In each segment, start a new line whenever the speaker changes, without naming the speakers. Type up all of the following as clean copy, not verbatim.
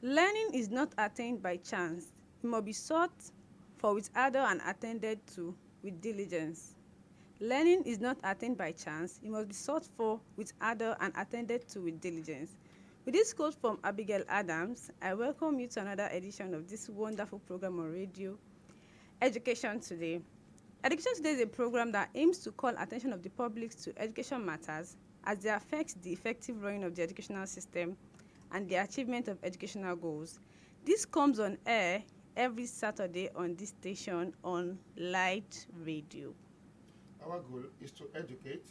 Learning is not attained by chance. It must be sought for with ardor and attended to with diligence. Learning is not attained by chance. It must be sought for with ardor and attended to with diligence. With this quote from Abigail Adams, I welcome you to another edition of this wonderful program on radio, Education Today. Education Today is a program that aims to call attention of the public to education matters as they affect the effective running of the educational system and the achievement of educational goals. This comes on air every Saturday on this station on Light Radio.
Our goal is to educate.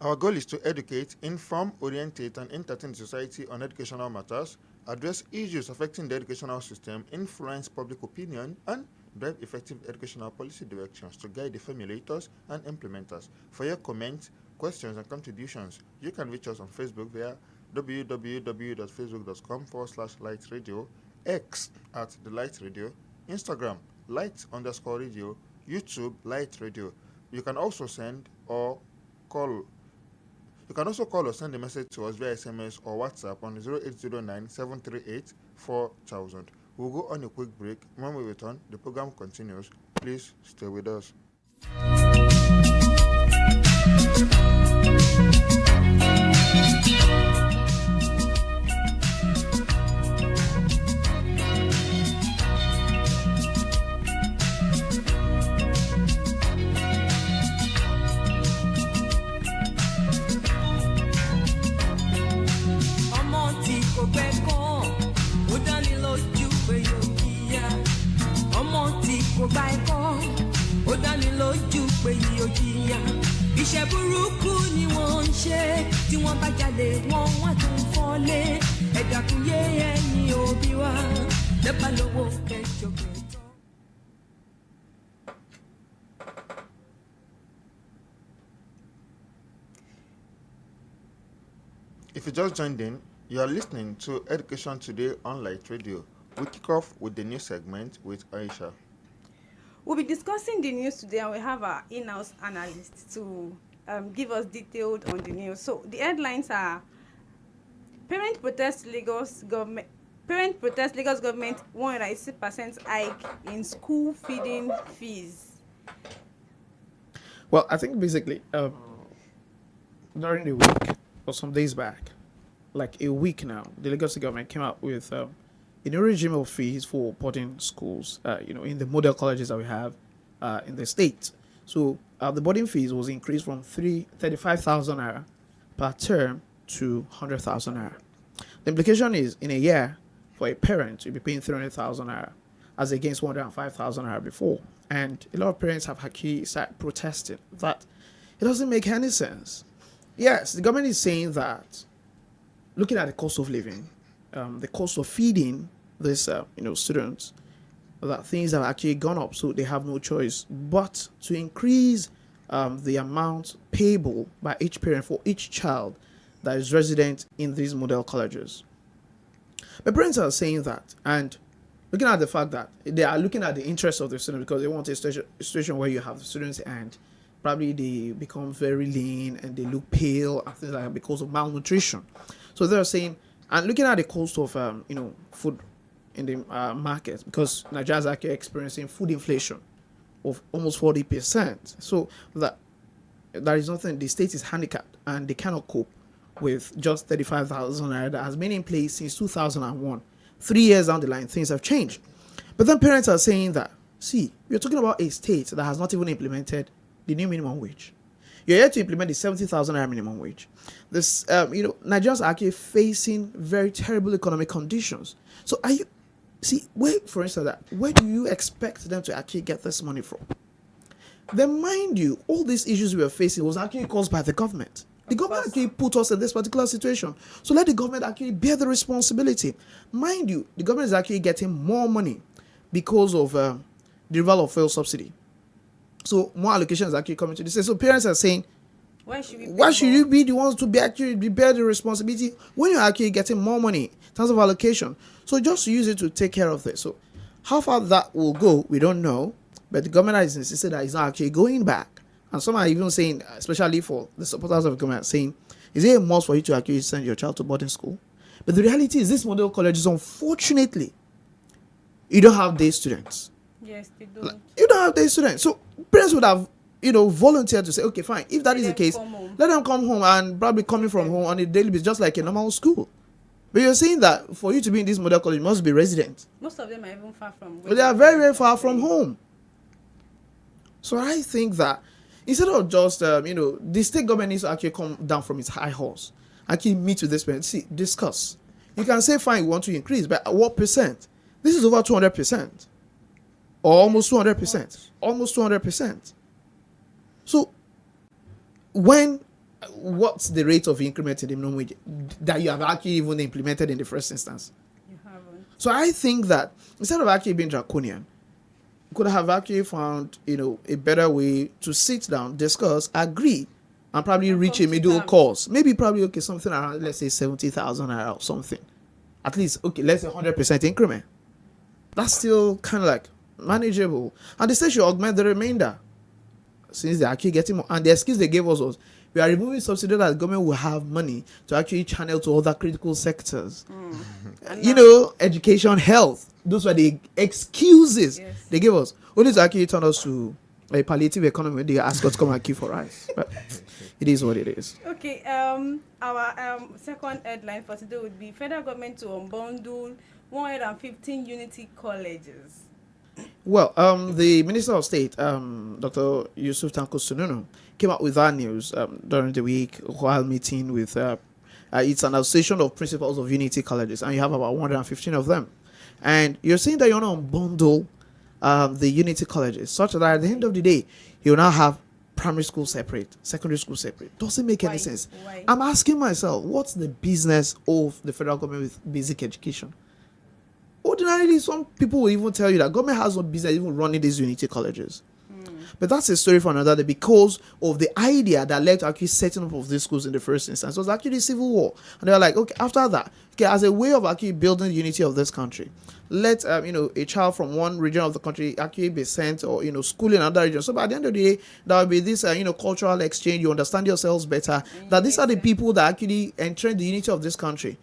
Our goal is to educate, inform, orientate, and entertain society on educational matters, address issues affecting the educational system, influence public opinion, and drive effective educational policy directions to guide the formulators and implementers. For your comments, questions, and contributions, you can reach us on Facebook via www.facebook.com/lightradio, X at the Light Radio, Instagram light_radio, YouTube Light Radio. You can also send or call. You can also call or send a message to us via SMS or WhatsApp on 0809 738 4000. We'll go on a quick break. When we return, the program continues. Please stay with us.
Iṣẹ́ burúkú ni wọ́n ń ṣe tí wọ́n bá jalè wọ́n tún fọ́lé ẹ̀dàkùn yé ẹni òbí wa lẹ́bàá lówó kẹjọ kẹjọ.
If you just joined in, you are listening to Education Today on Light Radio. We kick off with the new segment with Aisha.
We'll be discussing the news today, and we have our in-house analyst to give us detailed on the news. So the headlines are: Parent protest Lagos government 180% hike in school feeding fees.
Well, I think basically during the week or some days back, like a week now, the Lagos government came out with a new regime of fees for boarding schools, in the model colleges that we have in the state. So the boarding fees was increased from 35,000 naira per term to 100,000 naira. The implication is in a year for a parent to be paying 300,000 naira as against 105,000 naira before. And a lot of parents have actually started protesting that it doesn't make any sense. Yes, the government is saying that looking at the cost of living, the cost of feeding these students, that things have actually gone up, so they have no choice but to increase the amount payable by each parent for each child that is resident in these model colleges. My parents are saying that, and looking at the fact that they are looking at the interest of the students, because they want a situation where you have the students and probably they become very lean and they look pale and things like that because of malnutrition. So they're saying, and looking at the cost of food in the market, because Nigeria is actually experiencing food inflation of almost 40%. So that there is nothing, the state is handicapped and they cannot cope with just 35,000 naira that has been in place since 2001. 3 years down the line, things have changed. But then parents are saying that, see, we're talking about a state that has not even implemented the new minimum wage. You're here to implement the 70,000 naira minimum wage. This, Nigerians are actually facing very terrible economic conditions. So for instance, where do you expect them to actually get this money from? Then mind you, all these issues we are facing was actually caused by the government. The government actually put us in this particular situation. So let the government actually bear the responsibility. Mind you, the government is actually getting more money because of the removal of fuel subsidy. So more allocations are actually coming to the state. So parents are saying, why should you be the ones to bear the responsibility when you're actually getting more money in terms of allocation? So just use it to take care of this. So how far that will go, we don't know. But the government has insisted that it's not actually going back. And some are even saying, especially for the supporters of the government, saying, is it a must for you to actually send your child to boarding school? But the reality is, these model colleges, unfortunately, you don't have day students.
Yes, they don't.
You don't have day students. So parents would have, volunteered to say, okay, fine. If that is the case, let them come home and probably coming from home on a daily basis, just like a normal school. But you're saying that for you to be in this model college, you must be resident.
Most of them are even far from.
But they are very, very far from home. So I think that instead of just, the state government needs to actually come down from its high horse, actually meet with this parents, see, discuss. You can say, fine, we want to increase, but at what percent? This is over 200%. Or almost 200%. Almost 200%. So, what's the rate of increment in the minimum wage that you have actually even implemented in the first instance?
You haven't.
So I think that instead of actually being draconian, you could have actually found, a better way to sit down, discuss, agree, and probably reach a middle course. Maybe probably, okay, something around, let's say 70,000 or something. At least, okay, let's say 100% increment. That's still kind of like manageable. And the state should augment the remainder, since they're actually getting more. And the excuse they gave us was, we are removing subsidy that the government will have money to actually channel to other critical sectors. Education, health. Those were the excuses they gave us. Only to actually turn us to a palliative economy when they ask us to come and queue for rice. But it is what it is.
Okay, our second headline for today would be federal government to unbundle 115 unity colleges.
Well, the Minister of State, Dr. Yusuf Tanko Sununu, came out with that news during the week while meeting with it's an association of principals of unity colleges, and you have about 115 of them. And you're saying that you want to unbundle the unity colleges such that at the end of the day, you now have primary school separate, secondary school separate. Doesn't make any sense.
Why?
I'm asking myself, what's the business of the federal government with basic education? Ordinarily, some people will even tell you that government has no business even running these unity colleges. But that's a story for another day, because of the idea that led to actually setting up of these schools in the first instance. It was actually civil war. And they were like, okay, after that, okay, as a way of actually building the unity of this country, let a child from one region of the country actually be sent or school in another region. So by the end of the day, there will be this cultural exchange. You understand yourselves better. That these are the people that actually entrench the unity of this country.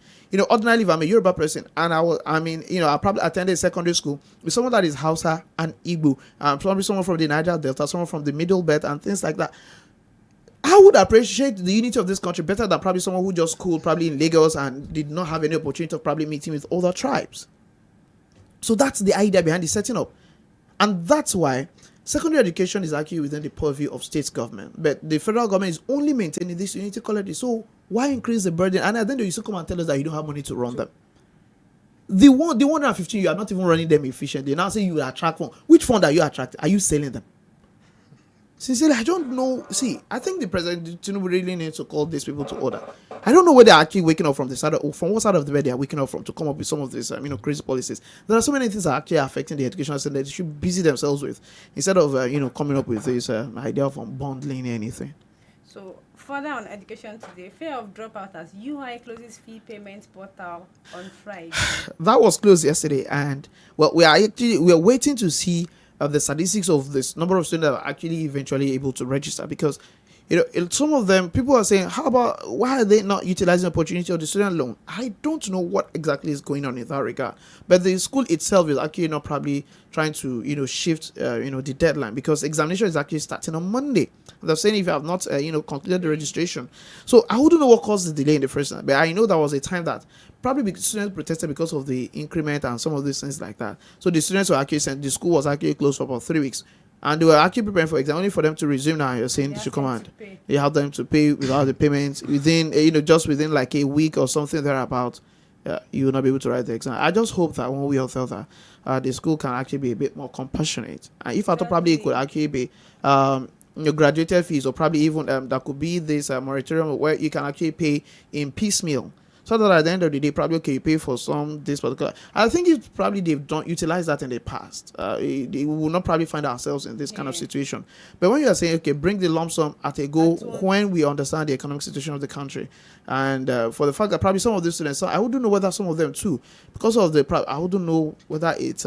Ordinarily, if I'm a Yoruba person and I probably attended a secondary school with someone that is Hausa and Igbo, probably someone from the Niger Delta, someone from the Middle Belt, and things like that. I would appreciate the unity of this country better than probably someone who just schooled probably in Lagos and did not have any opportunity of probably meeting with other tribes. So that's the idea behind the setting up. And that's why secondary education is actually within the purview of state government. But the federal government is only maintaining this unity colleges. So why increase the burden? And then you still come and tell us that you don't have money to run them. The 115, you are not even running them efficiently. Now say you will attract fund. Which fund are you attracting? Are you selling them? Sincerely, I don't know. See, I think the president Tinubu really needs to call these people to order. I don't know where they're actually waking up from from what side of the bed they are waking up from to come up with some of these, crazy policies. There are so many things that are actually affecting the education system that they should busy themselves with instead of, coming up with this idea of unbundling anything.
So further on education today, fear of dropout as UI closes fee payment portal on Friday.
That was closed yesterday, and well, we are waiting to see the statistics of this number of students that are actually eventually able to register, because some of them, people are saying, why are they not utilizing the opportunity of the student loan? I don't know what exactly is going on in that regard, but the school itself is actually not probably trying to shift the deadline, because examination is actually starting on Monday. They're saying if you have not concluded the registration. So I wouldn't know what caused the delay in the first time, but I know there was a time that probably students protested because of the increment and some of these things like that. So the students were actually sent, the school was actually closed for about 3 weeks. And they were actually preparing for exam, only for them to resume now. You're saying they should come and you have them to pay without the payments within, just within like a week or something thereabout. You will not be able to write the exam. I just hope that when we all felt that the school can actually be a bit more compassionate. And if I thought probably it could actually be graduated fees, or probably even there could be this moratorium where you can actually pay in piecemeal. So that at the end of the day, probably, okay, you pay for this particular. I think it's probably they've don't utilize that in the past. We will not probably find ourselves in this kind of situation. But when you are saying, okay, bring the lump sum at a go when we understand the economic situation of the country, and for the fact that probably some of these students, so I wouldn't know whether some of them too, because of I wouldn't know whether it's,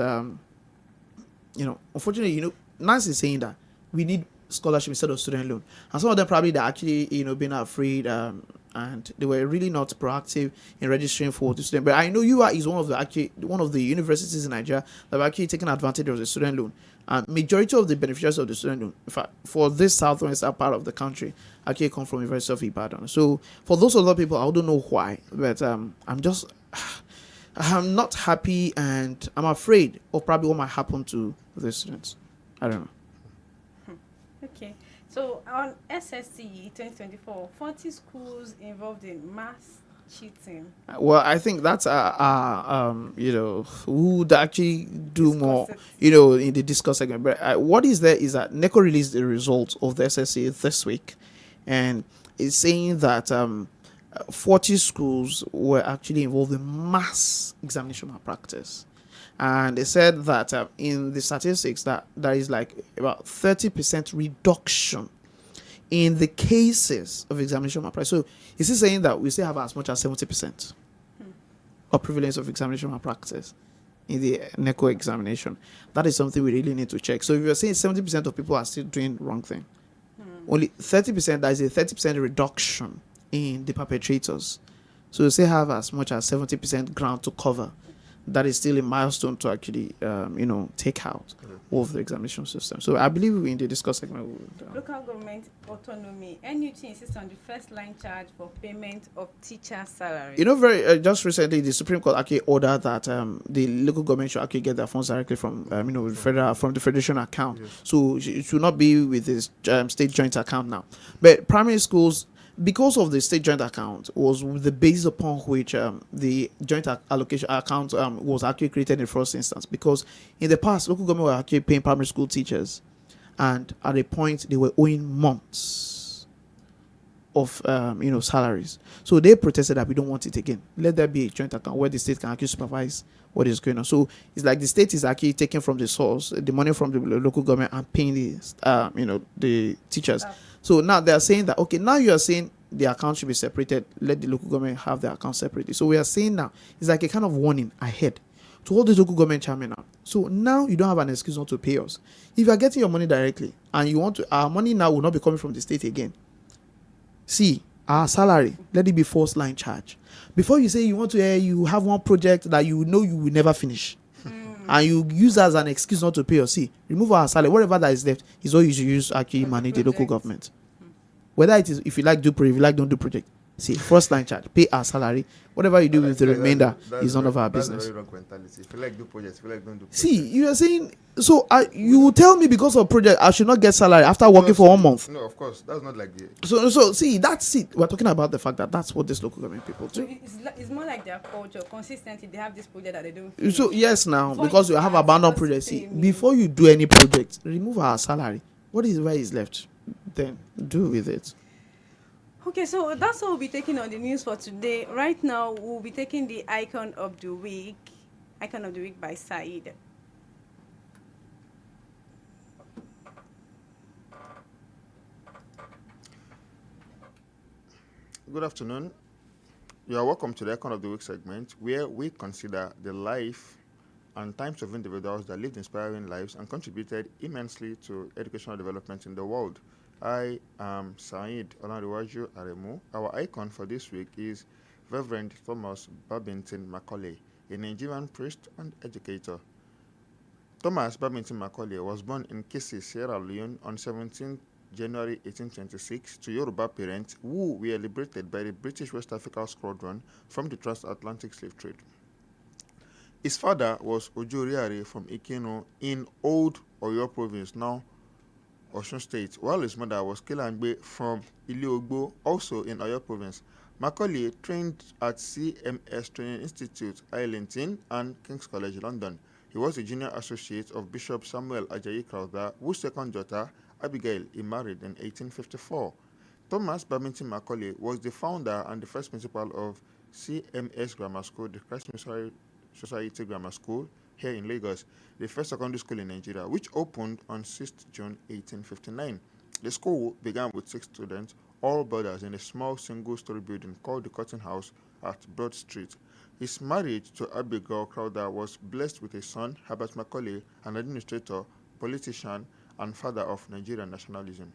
unfortunately, NAS is saying that we need scholarship instead of student loan, and some of them probably they're actually being afraid and they were really not proactive in registering for the student. But I know UR is one of the universities in Nigeria that have actually taken advantage of the student loan. And majority of the beneficiaries of the student loan, in fact, for this southwestern part of the country, actually come from University of Ibadan. So for those other people, I don't know why, but I'm not happy, and I'm afraid of probably what might happen to the students. I don't know.
Okay. So on SSC 2024, 40 schools involved in mass cheating.
Well, I think that's who would actually do
Discuss
more,
it.
in the discuss segment. But what is there is that NECO released the results of the SSC this week, and it's saying that 40 schools were actually involved in mass examination malpractice. And they said that in the statistics that there is like about 30% reduction in the cases of examination malpractice. So is he saying that we still have as much as 70% of prevalence of examination malpractice in the NECO examination? That is something we really need to check. So if you're saying 70% of people are still doing the wrong thing, only 30%, that is a 30% reduction in the perpetrators. So we still have as much as 70% ground to cover. That is still a milestone to actually, take out of the examination system. So I believe in the discuss segment.
Local government autonomy. NUT insists on the first line charge for payment of teacher salary.
Just recently, the Supreme Court actually ordered that the local government should actually get their funds directly from, from the federation account. Yes. So it should not be with this state joint account now. But primary schools, because of the state joint account, was the basis upon which the joint allocation account was actually created in the first instance. Because in the past, local government were actually paying primary school teachers, and at a point they were owing months of salaries. So they protested that we don't want it again. Let there be a joint account where the state can actually supervise what is going on. So it's like the state is actually taking from the source the money from the local government and paying the teachers. So now they are saying that, okay, now you are saying the account should be separated. Let the local government have their account separately. So we are saying now, it's like a kind of warning ahead to all the local government chairmen now. So now you don't have an excuse not to pay us. If you are getting your money directly and you want to, our money now will not be coming from the state again. See, our salary, let it be first line charge. Before you say you want to, you have one project that you know you will never finish. And you use as an excuse not to pay us. See, remove our salary. Whatever that is left is all you should use to actually manage the local government. Whether it is, if you like do project, if you like don't do project. See, first line charge, pay our salary. Whatever you do with the remainder is none of our business.
That's very wrong mentality. If you like do projects, if you like don't do projects.
See, you are saying, so you will tell me because of project I should not get salary after working for 1 month.
No, of course, that's not like the.
So see, that's it. We're talking about the fact that that's what this local government people do.
It's more like their culture. Consistently, they have this project that they don't finish.
So yes, now because you have abandoned projects. See, before you do any project, remove our salary. Where is left? Then do with it.
Okay, so that's what we'll be taking on the news for today. Right now, we'll be taking the icon of the week. Icon of the week by Said.
Good afternoon. You are welcome to the Icon of the Week segment, where we consider the life and times of individuals that lived inspiring lives and contributed immensely to educational development in the world. I am Said Olanrewaju Aremu. Our icon for this week is Reverend Thomas Babington Macaulay, a Nigerian priest and educator. Thomas Babington Macaulay was born in Kisi, Sierra Leone on 17 January 1826 to Yoruba parents who were liberated by the British West Africa Squadron from the transatlantic slave trade. His father was Ojoriare from Ikeno in Old Oyo province, now Osun State, while his mother was Kilangbe from Iliogbo, also in Oyo province. Macaulay trained at CMS Training Institute, Islington, and King's College, London. He was a junior associate of Bishop Samuel Ajayi Crowther, whose second daughter, Abigail, he married in 1854. Thomas Babington Macaulay was the founder and the first principal of CMS Grammar School, the Christ Missionary Society Grammar School, here in Lagos, the first secondary school in Nigeria, which opened on 6th June 1859. The school began with 6 students, all brothers, in a small single-story building called the Cotton House at Broad Street. His marriage to Abigail Crowther was blessed with a son, Herbert Macaulay, an administrator, politician, and father of Nigerian nationalism.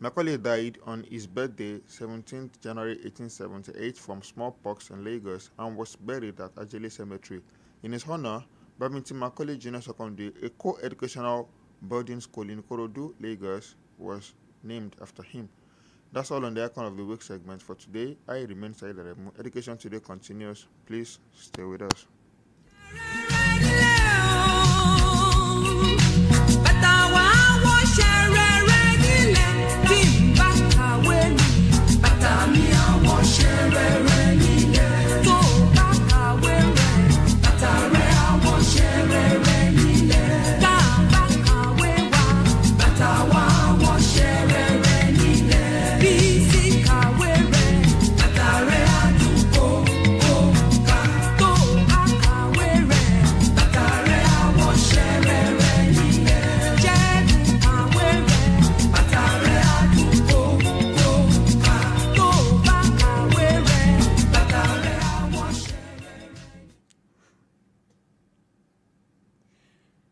Macaulay died on his birthday, 17th January 1878, from smallpox in Lagos and was buried at Ajele Cemetery. In his honor, Babington Macaulay Junior Secondary, a co-educational boarding school in Korodu, Lagos, was named after him. That's all on the Icon of the Week segment for today. I remain Said Aremu. Education Today continues. Please stay with us.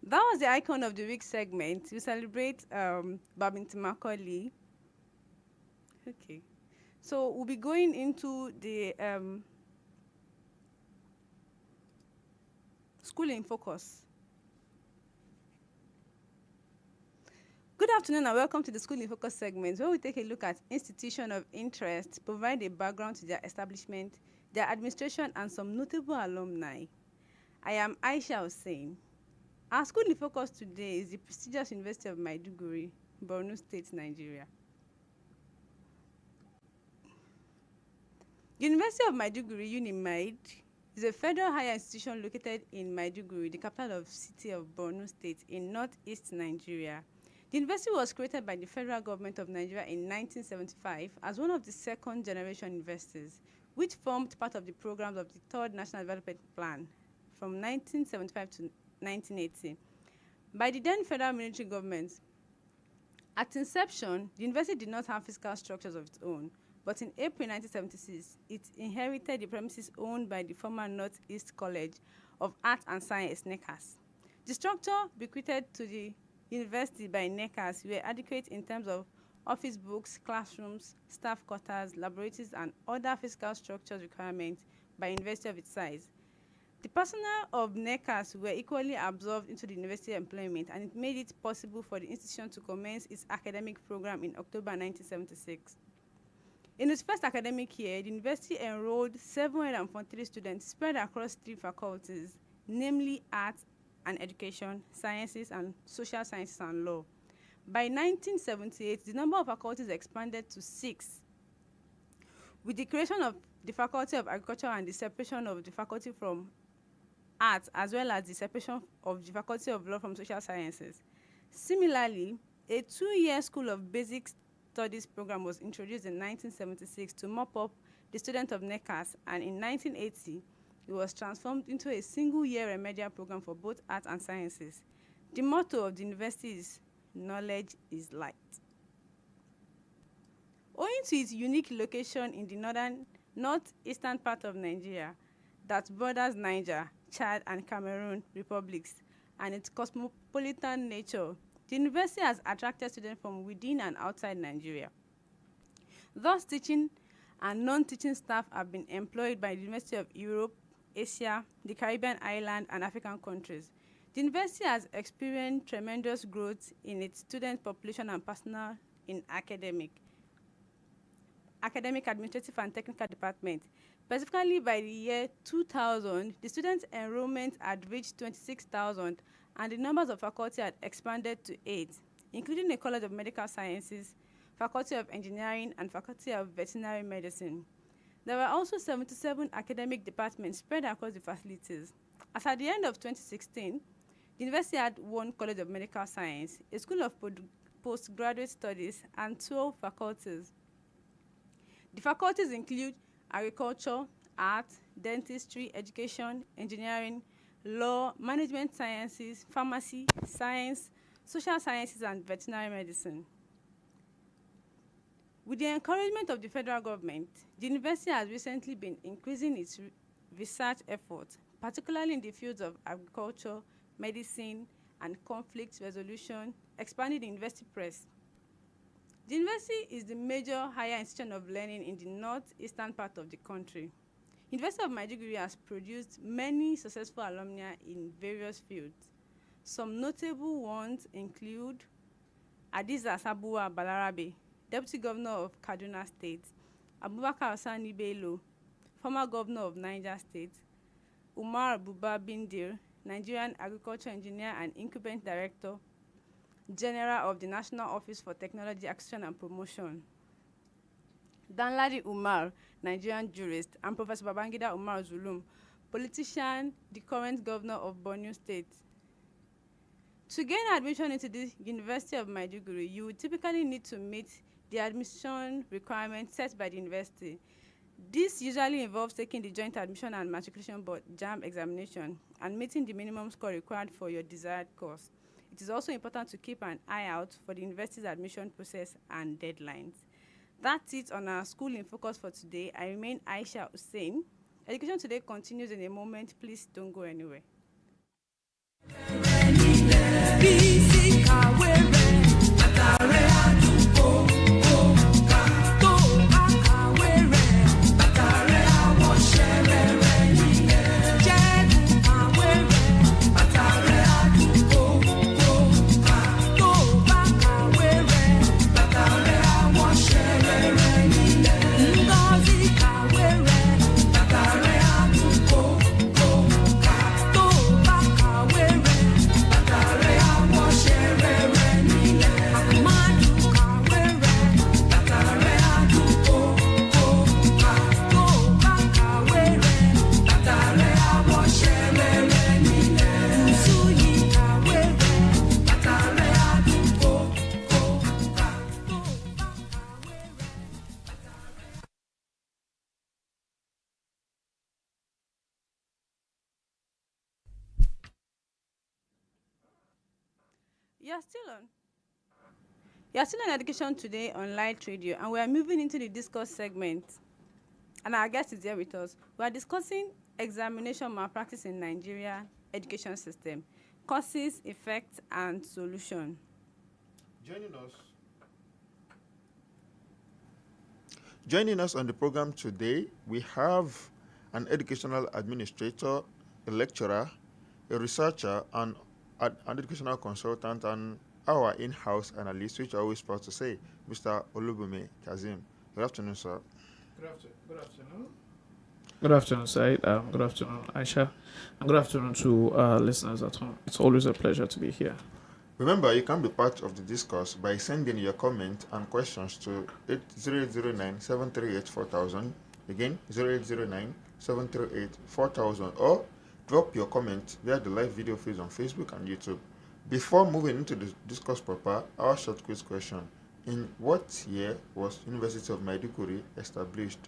That was the Icon of the Week segment. We celebrate Babington Macaulay. Okay. So we'll be going into the School in Focus. Good afternoon and welcome to the School in Focus segment, where we take a look at institution of interest, provide a background to their establishment, their administration, and some notable alumni. I am Aisha Hussein. Our School in Focus today is the prestigious University of Maiduguri, Borno State, Nigeria. The University of Maiduguri, UNIMAID, is a federal higher institution located in Maiduguri, the capital of the city of Borno State in northeast Nigeria. The university was created by the federal government of Nigeria in 1975 as one of the second-generation universities, which formed part of the programs of the Third National Development Plan from 1975 to 1980 by the then federal military government. At inception, the university did not have physical structures of its own, but in April 1976, it inherited the premises owned by the former Northeast College of Art and Science, NECAS. The structure bequeathed to the university by NECAS were adequate in terms of office books, classrooms, staff quarters, laboratories, and other physical structures requirements by a university of its size. The personnel of NECAS were equally absorbed into the university employment, and it made it possible for the institution to commence its academic program in October 1976. In its first academic year, the university enrolled 743 students spread across 3 faculties, namely Arts and Education, Sciences, and Social Sciences and Law. By 1978, the number of faculties expanded to 6, with the creation of the Faculty of Agriculture and the separation of the Faculty from Arts, as well as the separation of the Faculty of Law from Social Sciences. Similarly, a 2-year School of Basic Studies program was introduced in 1976 to mop up the students of NECAS, and in 1980, it was transformed into a single-year remedial program for both arts and sciences. The motto of the university is "Knowledge is Light." Owing to its unique location in the northeastern part of Nigeria that borders Niger, Chad, and Cameroon republics, and its cosmopolitan nature, the university has attracted students from within and outside Nigeria. Thus, teaching and non-teaching staff have been employed by the University of Europe, Asia, the Caribbean island, and African countries. The university has experienced tremendous growth in its student population and personnel in academic, administrative, and technical department. Specifically, by the year 2000, the student enrollment had reached 26,000, and the numbers of faculty had expanded to 8, including a College of Medical Sciences, Faculty of Engineering, and Faculty of Veterinary Medicine. There were also 77 academic departments spread across the facilities. As at the end of 2016, the university had 1 College of Medical Science, a School of Postgraduate Studies, and 12 faculties. The faculties include Agriculture, Art, Dentistry, Education, Engineering, Law, Management Sciences, Pharmacy, Science, Social Sciences, and Veterinary Medicine. With the encouragement of the federal government, the university has recently been increasing its research efforts, particularly in the fields of agriculture, medicine, and conflict resolution, expanding the university press, The university is the major higher institution of learning in the northeastern part of the country. University of Maiduguri has produced many successful alumni in various fields. Some notable ones include Hadiza Sabuwa Balarabe, Deputy Governor of Kaduna State, Abubakar Sani Bello, former Governor of Niger State, Umar Buba Bindir, Nigerian Agriculture Engineer and Incumbent Director General of the National Office for Technology Acquisition and Promotion, Danladi Umar, Nigerian jurist, and Professor Babangida Umar Zulum, politician, the current governor of Borno State. To gain admission into the University of Maiduguri, you would typically need to meet the admission requirements set by the university. This usually involves taking the Joint Admission and Matriculation Board JAMB examination and meeting the minimum score required for your desired course. It is also important to keep an eye out for the university's admission process and deadlines. That's it on our School in Focus for today. I remain Aisha Hussein. Education Today continues in a moment. Please don't go anywhere. You're still on Education Today on Light Radio, and we are moving into the discourse segment. And our guest is here with us. We are discussing examination malpractice in Nigeria education system, causes, effects, and solution.
Joining us on the program today, we have an educational administrator, a lecturer, a researcher, and an educational consultant, and our in-house analyst, which I always proud to say, Mr. Olubunmi Kazeem. Good afternoon, sir.
Good afternoon. Good afternoon, Said. Good afternoon, Aisha. And good afternoon to listeners at home. It's always a pleasure to be here.
Remember, you can be part of the discourse by sending your comment and questions to 0809-738-4000. Again, 0809-738-4000, or drop your comment via the live video feeds on Facebook and YouTube. Before moving into the discourse proper, our short quiz question. In what year was University of Maiduguri established?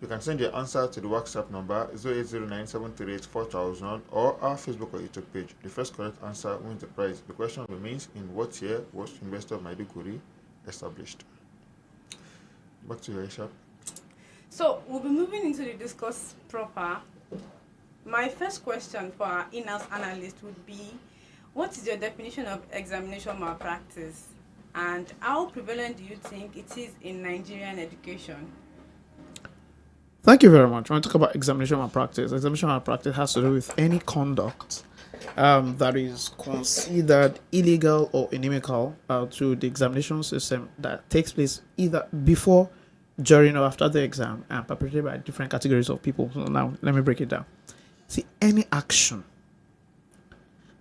You can send your answer to the WhatsApp number 0809-738-4000 or our Facebook or YouTube page. The first correct answer wins the prize. The question remains, in what year was University of Maiduguri established? Back to you, Aisha.
So we'll be moving into the discourse proper. My first question for our in-house analyst would be, what is your definition of examination malpractice, and how prevalent do you think it is in Nigerian education?
Thank you very much. When I talk about examination malpractice has to do with any conduct that is considered illegal or inimical to the examination system that takes place either before, during, or after the exam, and perpetrated by different categories of people. So now, let me break it down. See, any action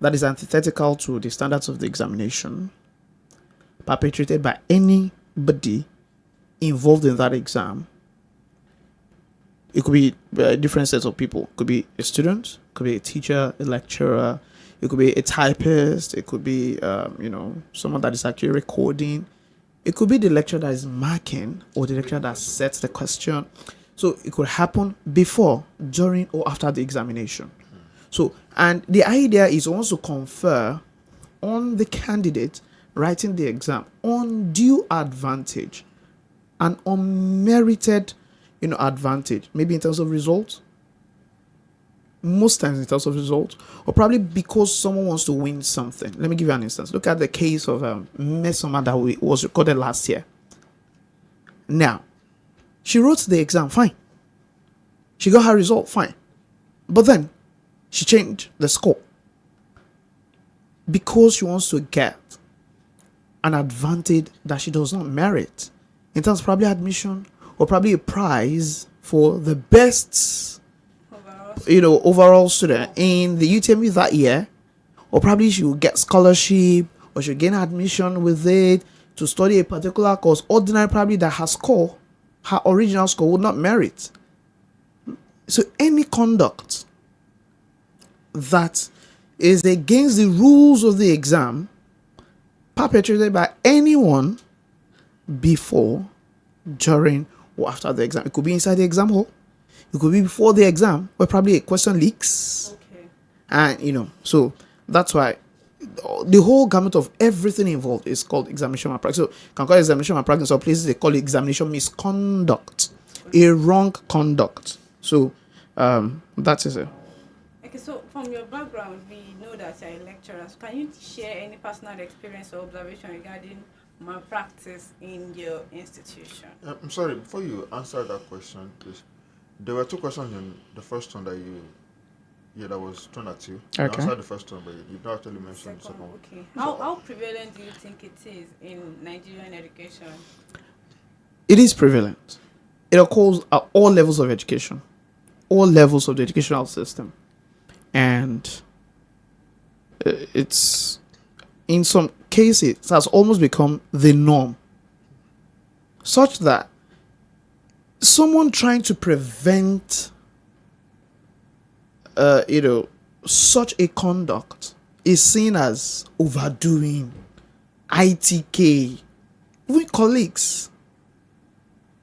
that is antithetical to the standards of the examination, perpetrated by anybody involved in that exam. It could be different sets of people. It could be a student, it could be a teacher, a lecturer, it could be a typist, it could be someone that is actually recording, it could be the lecturer that is marking, or the lecturer that sets the question. So it could happen before, during, or after the examination. So, and the idea is also confer on the candidate writing the exam undue advantage, an unmerited, advantage, maybe in terms of results, most times in terms of results, or probably because someone wants to win something. Let me give you an instance. Look at the case of Mesoma that was recorded last year. Now, she wrote the exam, fine. She got her result, fine. But then, she changed the score because she wants to get an advantage that she does not merit. In terms of probably admission or probably a prize for the best overall student in the UTME that year, or probably she will get scholarship or she'll gain admission with it to study a particular course. Ordinary probably that her original score would not merit. So any conduct that is against the rules of the exam perpetrated by anyone before, during, or after the exam. It could be inside the exam hall. It could be before the exam, where probably a question leaks.
Okay.
And, so that's why the whole gamut of everything involved is called examination malpractice. So you can call it examination malpractice, or places they call it examination misconduct, a wrong conduct. So that is it.
Okay, so from your background, we know that you're a lecturer. So can you share any personal experience or observation regarding malpractice in your institution?
I'm sorry, before you answer that question, please. There were two questions in the first one that that was thrown at you. You
Okay.
answered the first one, but you not actually mentioned the second one.
Okay. How prevalent do you think it is in Nigerian education?
It is prevalent. It occurs at all levels of education, all levels of the educational system. And it's, in some cases, it has almost become the norm, such that someone trying to prevent such a conduct is seen as overdoing, ITK, even colleagues.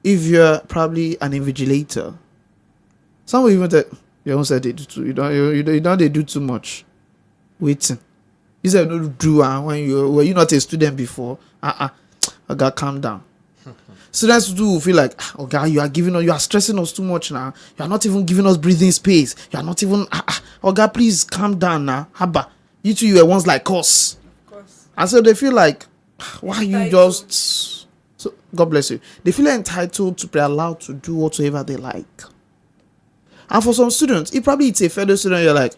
If you're probably an invigilator, some will even say, you don't say they do too, you don't they do too much. Waiting. You said no do when were you not a student before? I gotta calm down. Students do feel like, okay, you are stressing us too much now. You are not even giving us breathing space. You are not even okay, please calm down now. Haba. You two, you were once like us.
Of course.
And so they feel like, why are you
Entitled.
just so God bless you. They feel entitled to be allowed to do whatever they like. And for some students, it's a fellow student, you're like,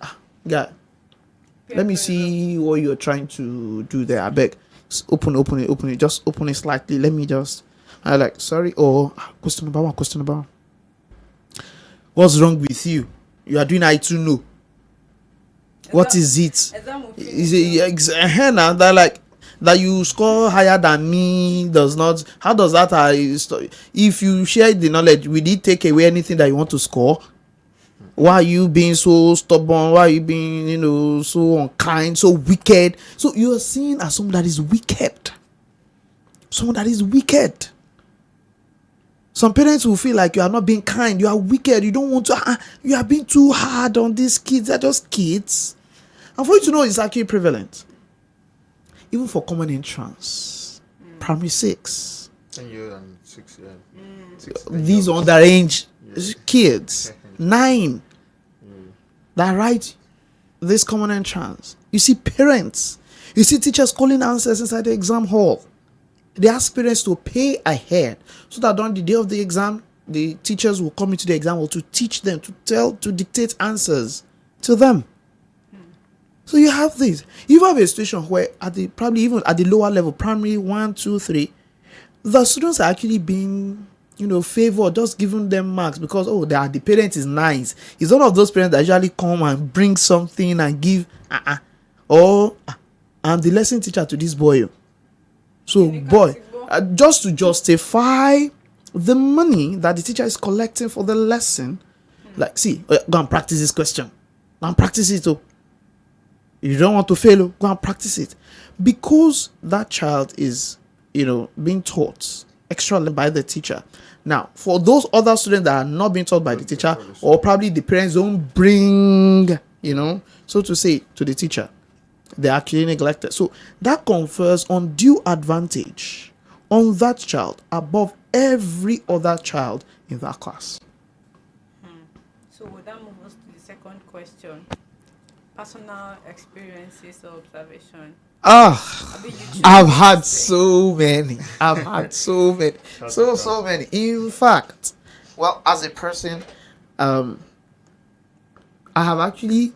guy, let me see what you're trying to do there. I beg. Open it. Just open it slightly. Let me just. I like, sorry. Or question number one. What's wrong with you? You are doing I too know. What is it? Is it now that like that you score higher than me does not? How does that? If you share the knowledge, will it take away anything that you want to score? Why are you being so stubborn? Why are you being, so unkind, so wicked? So you are seen as someone that is wicked. Someone that is wicked. Some parents will feel like you are not being kind. You are wicked. You don't want to. You are being too hard on these kids. They're just kids. And for you to know, it's actually prevalent. Even for common entrance, primary 6.
10 years and 6 years.
These underage kids, 9, that write this common entrance. You see parents, you see teachers calling answers inside the exam hall. They ask parents to pay ahead so that on the day of the exam, the teachers will come into the exam hall to teach them, to dictate answers to them. So you have this. You have a situation where probably even at the lower level, primary 1, 2, 3, the students are actually being favored, just giving them marks because the parent is nice. It's one of those parents that usually come and bring something and give I'm the lesson teacher to this boy. So boy, just to justify the money that the teacher is collecting for the lesson, like, see, go and practice this question. Go and practice it. You don't want to fail, go and practice it. Because that child is, being taught extra by the teacher. Now, for those other students that are not being taught by the teacher, or probably the parents don't bring, so to say, to the teacher, they're actually neglected. So that confers undue advantage on that child above every other child in that class.
So would that move us to the second question. Personal experiences or observation.
Ah,
Abi, you choose
I've
what to
had
say.
so many. I've had so many.
Shut it
So
down.
many. In fact, well, as a person, um, I have actually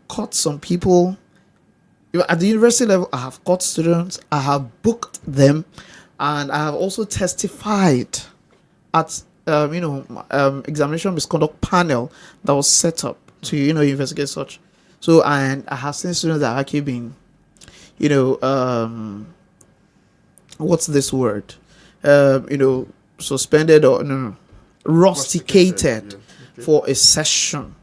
caught some people. At the university level, I have caught students. I have booked them, and I have also testified at examination misconduct panel that was set up to investigate such. So, and I have seen students that have actually been what's this word? Suspended or no, rusticated
Yeah. Okay.
for a session.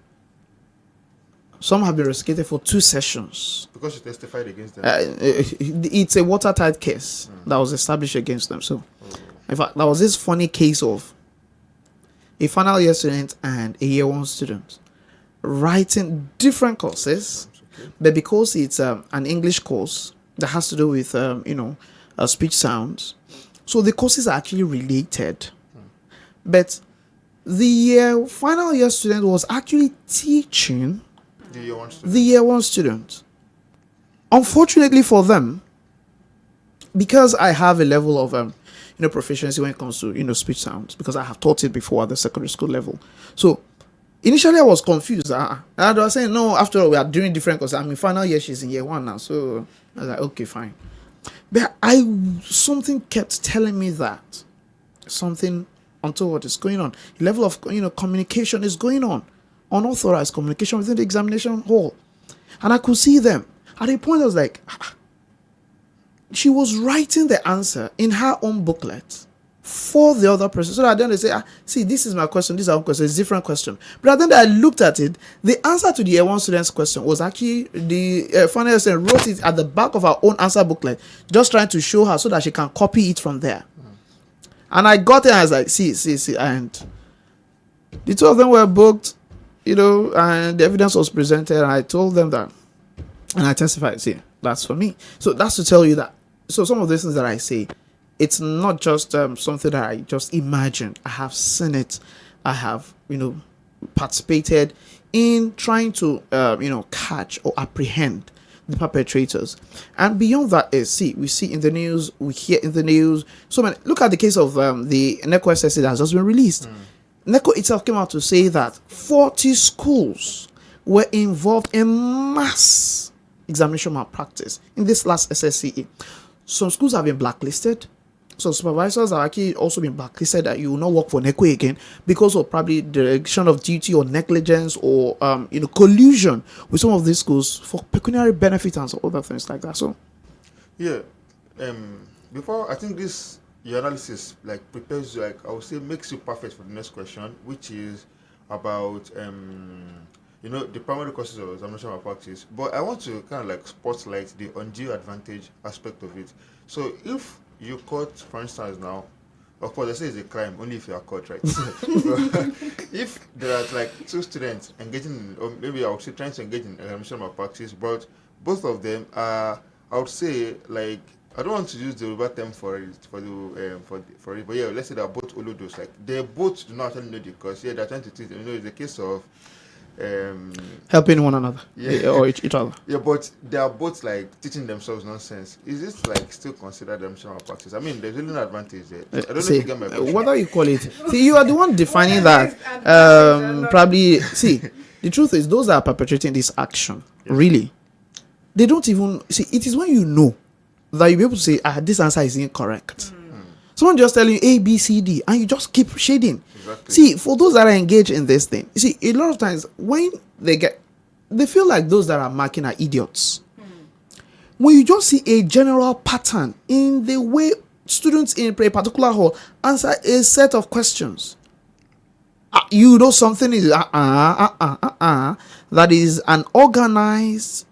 Some have been rusticated for 2 sessions.
Because you testified against them.
It's a watertight case that was established against them. So, in fact, there was this funny case of a final year student and a year 1 student writing different courses,
Okay.
but because it's an English course that has to do with speech sounds, so the courses are actually related. But the final year student was actually teaching
Do you want to?
the year 1 student. Unfortunately for them, because I have a level of proficiency when it comes to speech sounds, because I have taught it before at the secondary school level. So initially I was confused. And I was saying, no, after all, we are doing different courses. I'm in final year, she's in year 1 now. So I was like, okay, fine. But something kept telling me that something untoward is going on. A level of communication is going on, unauthorized communication within the examination hall, and I could see them. At a point, I was like, she was writing the answer in her own booklet for the other person. So that then they say, see, this is my question, this is our question, it's a different question. But then I looked at it, the answer to the year 1 student's question was actually the final year student wrote it at the back of her own answer booklet, just trying to show her so that she can copy it from there. And I got it and I was like, see, and the 2 of them were booked, and the evidence was presented, and I told them that, and I testified, see, that's for me. So that's to tell you that, so some of these things that I say, it's not just something that I just imagined. I have seen it. I have, participated in trying to, catch or apprehend the perpetrators. And beyond that is, we see in the news, we hear in the news. So many. Look at the case of the NECO SSC that has just been released. NECO itself came out to say that 40 schools were involved in mass examination malpractice in this last SSCE. Some schools have been blacklisted. So supervisors have actually also been blacklisted that you will not work for NECO again because of probably dereliction of duty or negligence or collusion with some of these schools for pecuniary benefits and some other things like that. So
Yeah. Before, I think your analysis prepares you, I would say, makes you perfect for the next question, which is about the primary causes of examination malpractice. But I want to kind of spotlight the undue advantage aspect of it. So if you caught, for instance, now, of course, they say it's a crime only if you are caught, right? If there are 2 students engaging, or maybe I would say trying to engage in examination malpractice, but both of them are, I would say, I don't want to use the Yoruba term for it, but yeah, let's say they're both olodos. They both do not actually know the cause. Yeah, they're trying to teach them. It's a case of
helping one another,
yeah,
or each other.
Yeah, but they are both teaching themselves nonsense. Is it still considered examination malpractice? I mean, there's really no advantage there. I don't know if you get my question.
Whether you call it, see, you are the one defining that. Probably, see, the truth is, those that are perpetrating this action, really, they don't even see. It is when you know that you'll be able to say, this answer is incorrect. Someone just telling you A, B, C, D, and you just keep shading.
Exactly.
See, for those that are engaged in this thing, you see, a lot of times when they feel like those that are marking are idiots. When you just see a general pattern in the way students in a particular hall answer a set of questions, something is that is an organized,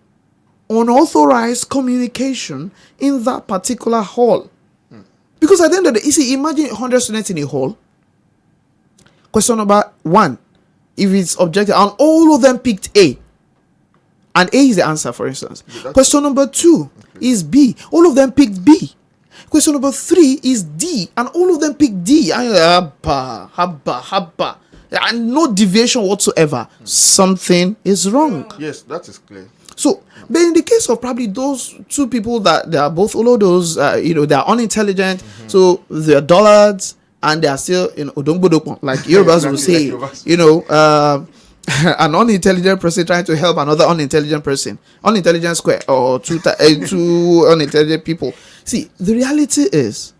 unauthorized communication in that particular hall. Because at the end of the day, you see, imagine 100 students in a hall. Question number 1, if it's objective, and all of them picked A, and A is the answer, for instance. Yeah, question number 2 is B, all of them picked B. Question number 3 is D, and all of them picked D. And habba. and no deviation whatsoever, something is wrong.
Yes, that is clear.
So, but in the case of probably those two people that they are both all of those, they are unintelligent, so they're dullards, and they are still in Odongbodokon, like Yorubas will say, an unintelligent person trying to help another unintelligent person, unintelligent square, or two unintelligent people. See, the reality is,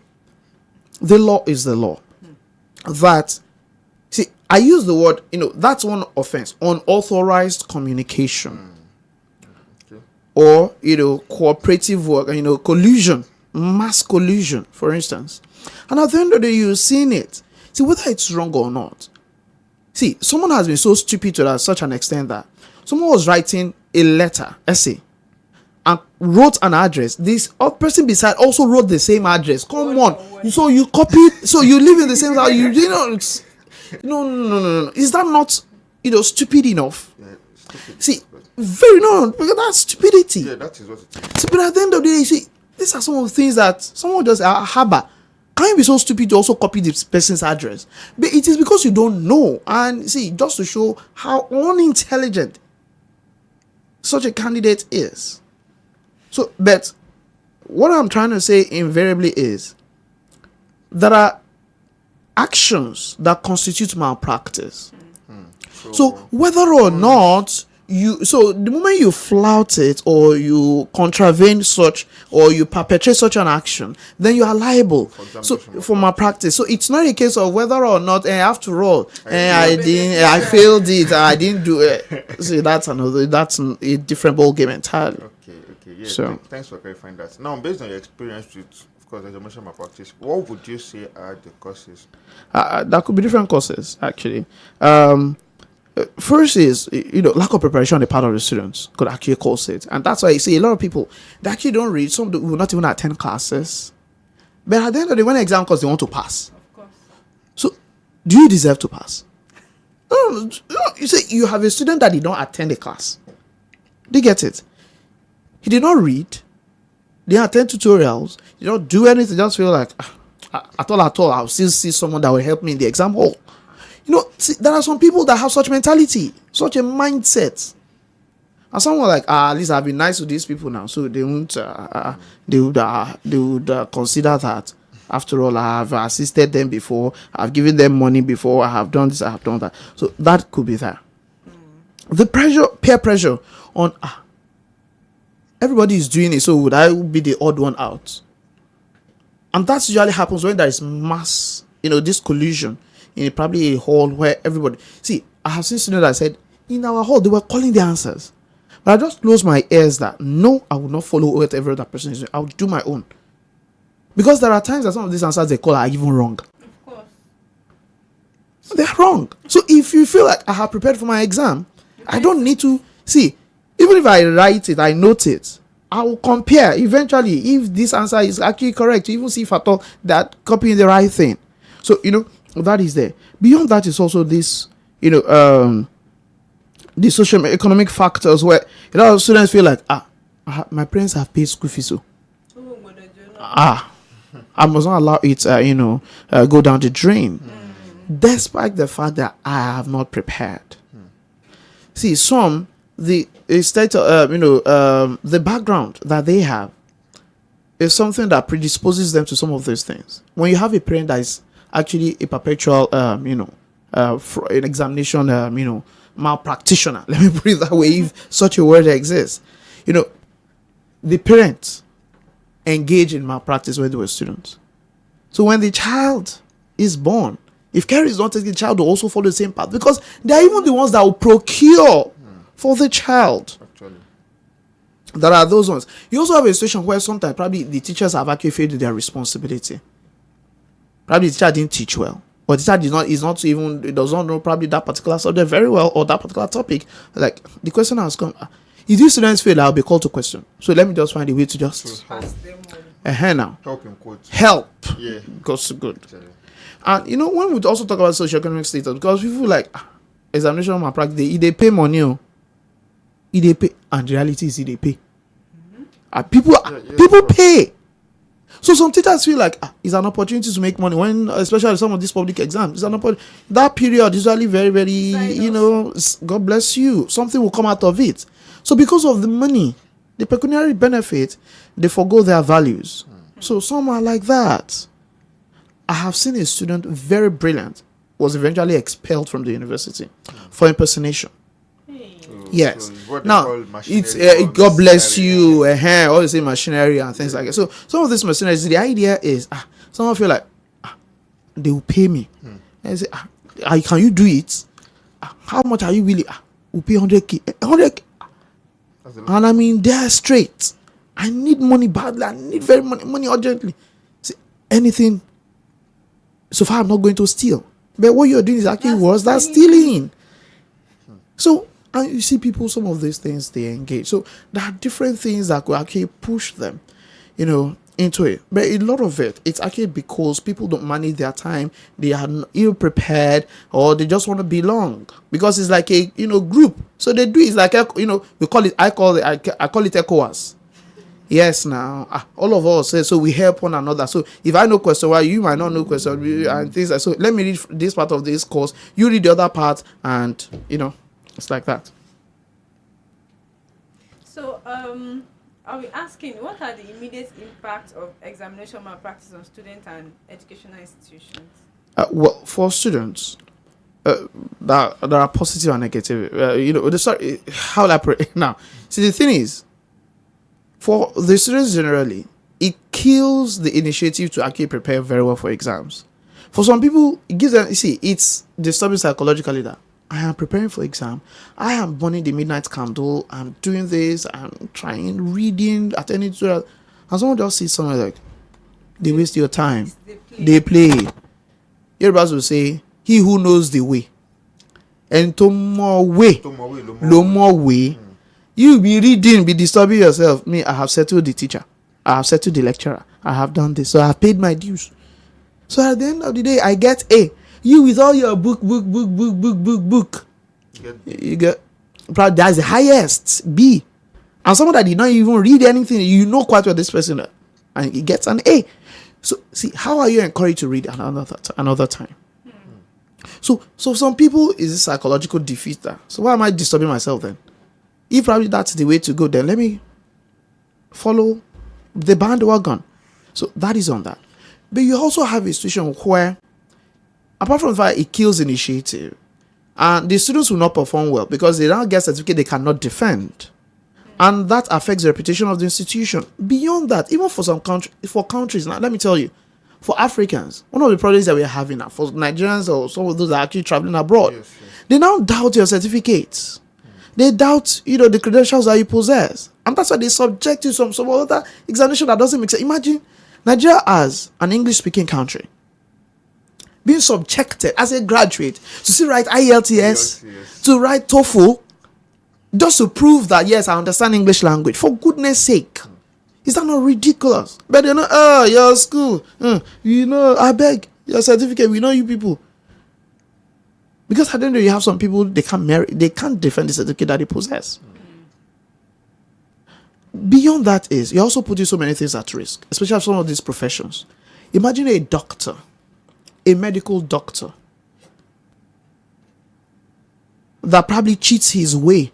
the law is the law. That, see, I use the word, that's one offense, unauthorized communication. Or, cooperative work, collusion, mass collusion, for instance. And at the end of the day, you're seeing it. See, whether it's wrong or not. See, someone has been so stupid to such an extent that someone was writing a letter, essay, and wrote an address. This other person beside also wrote the same address. Come on. So you copied, so you live in the same house. No. Is that not, stupid enough?
Yeah, stupid.
See, very no, because that's stupidity.
Yeah, that is what it is.
See, but at the end of the day, you see, these are some of the things that someone just harbor. Can you be so stupid to also copy this person's address? But it is because you don't know. And see, just to show how unintelligent such a candidate is. So, but what I'm trying to say invariably is there are actions that constitute malpractice. So whether or not the moment you flout it or you contravene such or you perpetrate such an action, then you are liable for malpractice. So it's not a case of whether or not after all I failed it, I didn't do it. See, that's a different ball game entirely.
Okay, yeah.
So
Thanks for clarifying that. Now, based on your experience with, of course, as you mentioned, malpractice, what would you say are the causes?
That could be different causes, actually. First is, lack of preparation on the part of the students could actually cause it. And that's why you see a lot of people, they actually don't read. Some will not even attend classes. But at the end of the day, when the exam comes, they want to pass.
Of course.
So, do you deserve to pass? No, you see, you have a student that did not attend a class. Do you get it? He did not read. Didn't attend tutorials. Did not do anything. Just feel like, at all, I'll still see someone that will help me in the exam hall. See, there are some people that have such mentality, such a mindset. And someone like, at least I've been nice to these people now, so they won't, they would consider that. After all, I have assisted them before, I've given them money before, I have done this, I have done that. So that could be there. The pressure, peer pressure on, everybody is doing it, so would I be the odd one out? And that usually happens when there is mass, this collusion. In probably a hall where everybody I have seen students that said in our hall they were calling the answers, but I just closed my ears that no, I will not follow whatever that person is doing. I will do my own, because there are times that some of these answers they call are even wrong.
Of course.
They're wrong. So if you feel like I have prepared for my exam, I don't need to see. Even if I write it, I note it, I will compare eventually if this answer is actually correct, to even see if I thought that copying the right thing. So that is there. Beyond that is also this, the social economic factors where students feel like my parents have paid school fees, so I must not allow it go down the drain, despite the fact that I have not prepared. See, some the background that they have is something that predisposes them to some of those things. When you have a parent that is actually a perpetual, an examination, malpractitioner. Let me put it that way, if such a word exists. The parents engage in malpractice when they were students. So when the child is born, if care is not taken, the child will also follow the same path, because they are even the ones that will procure for the child.
Actually,
There are those ones. You also have a situation where sometimes probably the teachers have actually failed in their responsibility. Probably the teacher didn't teach well, or the teacher does not know probably that particular subject very well, or that particular topic. Like, the question has come, if these students fail, I'll be called to question. So let me just find a way to just
Pass them on.
now
help in quotes.
help.
Yeah.
Goes to good.
Actually.
And when we also talk about socioeconomic status, because people like examination malpractice, they pay money, they pay, and the reality is they pay. People
yes,
pay. So some teachers feel like it's an opportunity to make money when, especially some of these public exams, it's an opportunity. That period is usually very, very, God bless you. Something will come out of it. So because of the money, the pecuniary benefit, they forgo their values. So some are like that. I have seen a student, very brilliant, was eventually expelled from the university for impersonation. Yes.
So
now it's God bless you. All the same machinery and things like that. So some of this machinery, the idea is someone feel like they will pay me. And say, can you do it? How much are you willing? We'll pay 100k. 100k. And I mean, they're straight. I need money badly. I need very money urgently. See, anything. So far, I'm not going to steal. But what you're doing is actually worse than stealing. So, and you see people, some of these things, they engage. So there are different things that could actually push them, into it. But a lot of it, it's actually because people don't manage their time. They are ill prepared, or they just want to belong. Because it's like a, group. So they do, it's like, we call it, I call it ECOWAS. Yes, now, all of us, so we help one another. So if I know question, why you might not know question, and things like, so let me read this part of this course, you read the other part, and, it's like that.
So, I'll be asking, what are the immediate impacts of examination malpractice on students and educational institutions?
Well, for students, there are positive and negative. How will I put it now? See, the thing is, for the students generally, it kills the initiative to actually prepare very well for exams. For some people, it gives them, it's disturbing psychologically that I am preparing for exam. I am burning the midnight candle. I'm doing this. I'm trying, reading, attending to that. And someone just sees someone like, they waste your time. They play. Everybody will say, he who knows the way. And to more way. No more way. You be reading, be disturbing yourself. Me, I have settled the teacher. I have settled the lecturer. I have done this. So I have paid my dues. So at the end of the day, I get A. You with all your book. You get, probably that's the highest B. And someone that did not even read anything, quite what this person, and he gets an A. So see, how are you encouraged to read another time? So some people is a psychological defeat there. So why am I disturbing myself then? If probably that's the way to go, then let me follow the bandwagon. So that is on that. But you also have a situation where, apart from the fact it kills initiative, and the students will not perform well because they don't get certificate they cannot defend. And that affects the reputation of the institution. Beyond that, even for some countries, now let me tell you, for Africans, one of the problems that we are having now, for Nigerians or some of those that are actually traveling abroad, they now doubt your certificates. They doubt, the credentials that you possess. And that's why they subject you to some other examination that doesn't make sense. Imagine Nigeria as an English-speaking country being subjected as a graduate to still write IELTS, to write TOEFL, just to prove that, yes, I understand English language. For goodness sake. Is that not ridiculous? But your school, I beg, your certificate, we know you people. Because at the end of the day, you have some people, they can't defend the certificate that they possess. Beyond that is, you're also putting so many things at risk, especially some of these professions. Imagine a doctor, a medical doctor, that probably cheats his way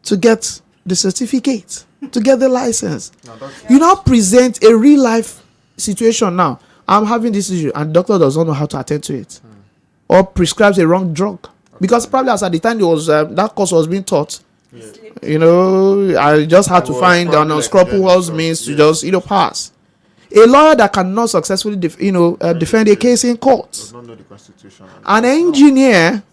to get the certificate, to get the license. You now present a real life situation now. I'm having this issue and the doctor does not know how to attend to it. Or prescribes a wrong drug. Because probably as at the time that course was being taught, I just had to find an unscrupulous means to just, pass. A lawyer that cannot successfully defend a case in court.
Does not know the Constitution.
An engineer